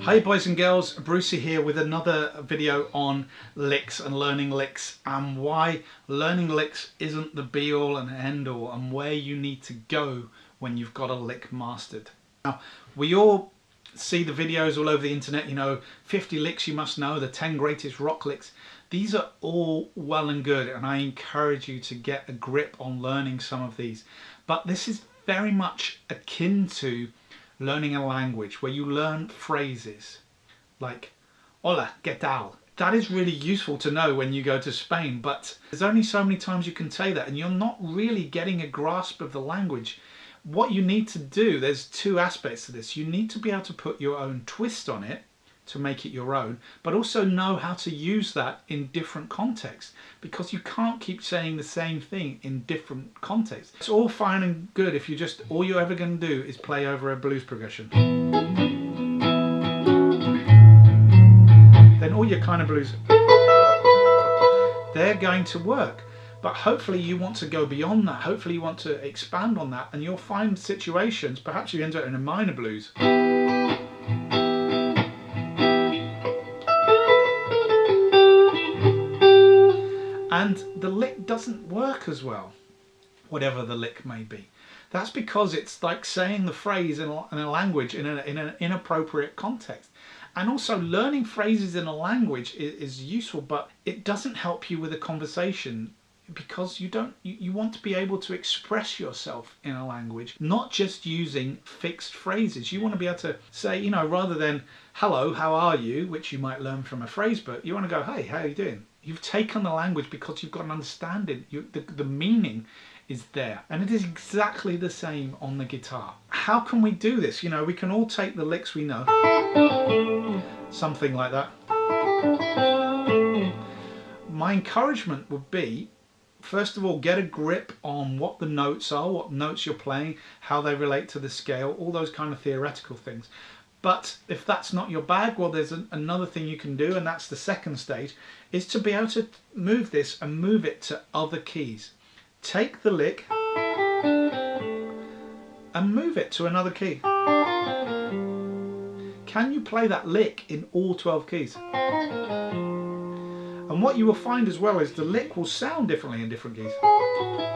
Hey boys and girls, Brucey here with another video on licks and learning licks and why learning licks isn't the be all and end all and where you need to go when you've got a lick mastered. Now, we all see the videos all over the internet, you know, 50 licks you must know, the 10 greatest rock licks. These are all well and good and I encourage you to get a grip on learning some of these. But this is very much akin to learning a language where you learn phrases like hola, ¿qué tal? That is really useful to know when you go to Spain, but there's only so many times you can say that and you're not really getting a grasp of the language. What you need to do, there's two aspects to this. You need to be able to put your own twist on it to make it your own, but also know how to use that in different contexts, because you can't keep saying the same thing in different contexts. It's all fine and good if you just, all you're ever going to do is play over a blues progression. Then all your kind of blues, they're going to work. But hopefully you want to go beyond that, hopefully you want to expand on that, and you'll find situations, perhaps you end up in a minor blues. And the lick doesn't work as well, whatever the lick may be. That's because it's like saying the phrase in a language in an inappropriate context. And also learning phrases in a language is useful, but it doesn't help you with a conversation, because you want to be able to express yourself in a language, not just using fixed phrases. You want to be able to say, you know, rather than hello, how are you, which you might learn from a phrase book, you want to go, hey, how are you doing? You've taken the language because you've got an understanding. The meaning is there. And it is exactly the same on the guitar. How can we do this? You know, we can all take the licks we know, something like that. My encouragement would be, first of all, get a grip on what the notes are, what notes you're playing, how they relate to the scale, all those kind of theoretical things. But if that's not your bag, well, there's another thing you can do, and that's the second stage, is to be able to move this and move it to other keys. Take the lick and move it to another key. Can you play that lick in all 12 keys? And what you will find as well is the lick will sound differently in different keys.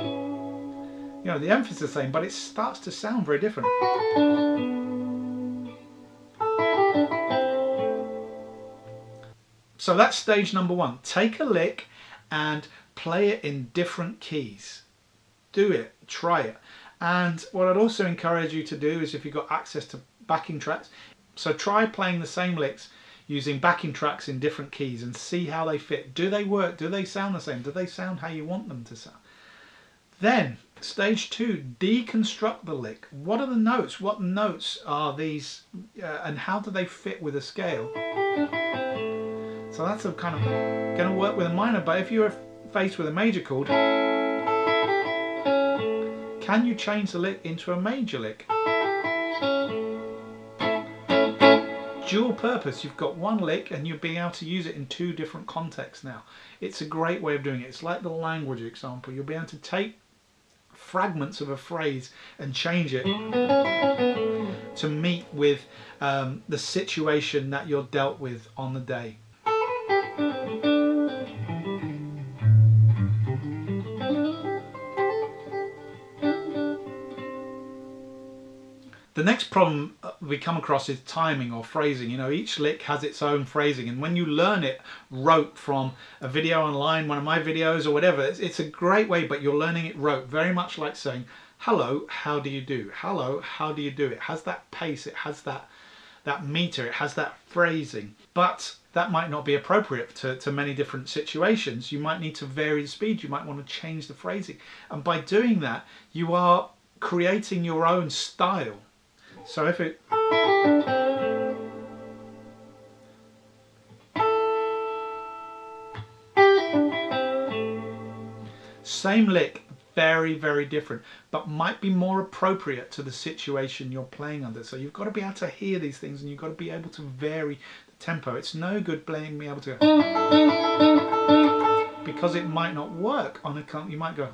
You know, the emphasis is the same, but it starts to sound very different. So that's stage number one. Take a lick and play it in different keys. Do it, try it. And what I'd also encourage you to do is, if you've got access to backing tracks, so try playing the same licks using backing tracks in different keys and see how they fit. Do they work? Do they sound the same? Do they sound how you want them to sound? Then stage two, deconstruct the lick. What are the notes? What notes are these and how do they fit with a scale? So that's a kind of going to work with a minor, but if you're faced with a major chord, can you change the lick into a major lick? Dual purpose, you've got one lick and you're being able to use it in two different contexts now. It's a great way of doing it. It's like the language example. You'll be able to take fragments of a phrase and change it to meet with the situation that you're dealt with on the day. The next problem we come across is timing or phrasing. You know, each lick has its own phrasing, and when you learn it rote from a video online, one of my videos or whatever, it's a great way, but you're learning it rote, very much like saying, hello, how do you do? Hello, how do you do? It has that pace, it has that meter, it has that phrasing, but that might not be appropriate to many different situations. You might need to vary the speed, you might want to change the phrasing, and by doing that, you are creating your own style. So if it same lick, very, very different, but might be more appropriate to the situation you're playing under. So you've got to be able to hear these things and you've got to be able to vary the tempo. It's no good playing me able to go, because it might not work on a, you might go,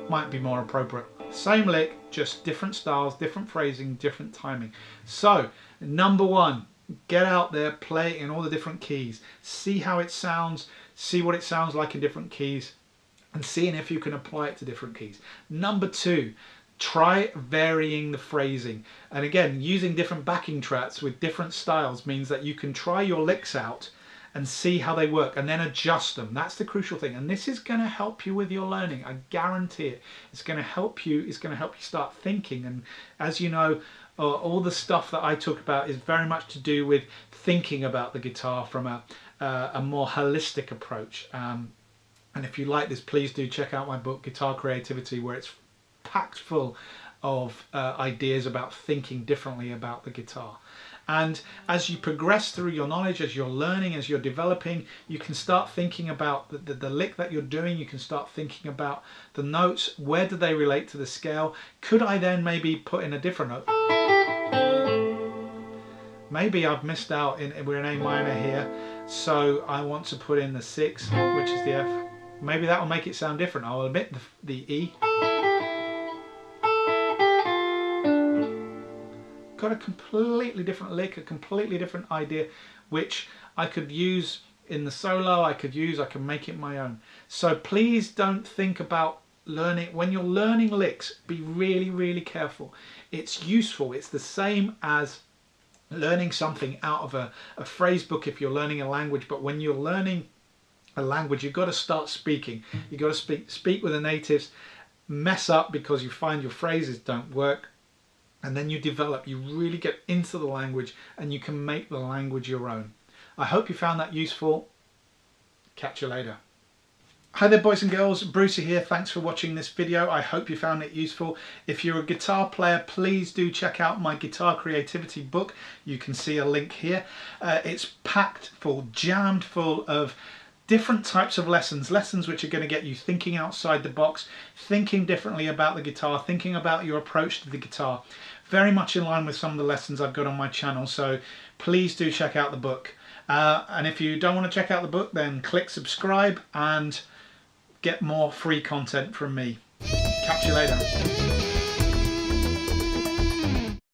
might be be more appropriate. Same lick, just different styles, different phrasing, different timing. So, number one, get out there, play it in all the different keys. See how it sounds, see what it sounds like in different keys, and seeing if you can apply it to different keys. Number two, try varying the phrasing. And again, using different backing tracks with different styles means that you can try your licks out and see how they work and then adjust them. That's the crucial thing. And this is going to help you with your learning. I guarantee it. It's going to help you. It's going to help you start thinking. And as you know, all the stuff that I talk about is very much to do with thinking about the guitar from a more holistic approach. And if you like this, please do check out my book, Guitar Creativity, where it's packed full of ideas about thinking differently about the guitar. And as you progress through your knowledge, as you're learning, as you're developing, you can start thinking about the lick that you're doing. You can start thinking about the notes. Where do they relate to the scale? Could I then maybe put in a different note? Maybe I've missed out, we're in A minor here, so I want to put in the 6, which is the F. Maybe that will make it sound different. I'll omit the E. Got a completely different lick, a completely different idea, which I could use in the solo, I can make it my own. So please don't think about learning, when you're learning licks, be really, really careful. It's useful, it's the same as learning something out of a phrase book if you're learning a language, but when you're learning a language, you've got to start speaking. You've got to speak with the natives, mess up because you find your phrases don't work, and then you develop, you really get into the language and you can make the language your own. I hope you found that useful. Catch you later. Hi there boys and girls, Brucey here. Thanks for watching this video. I hope you found it useful. If you're a guitar player, please do check out my Guitar Creativity book. You can see a link here. It's packed full, jammed full of different types of lessons which are going to get you thinking outside the box, thinking differently about the guitar, thinking about your approach to the guitar. Very much in line with some of the lessons I've got on my channel, so please do check out the book. And if you don't want to check out the book, then click subscribe and get more free content from me. Catch you later.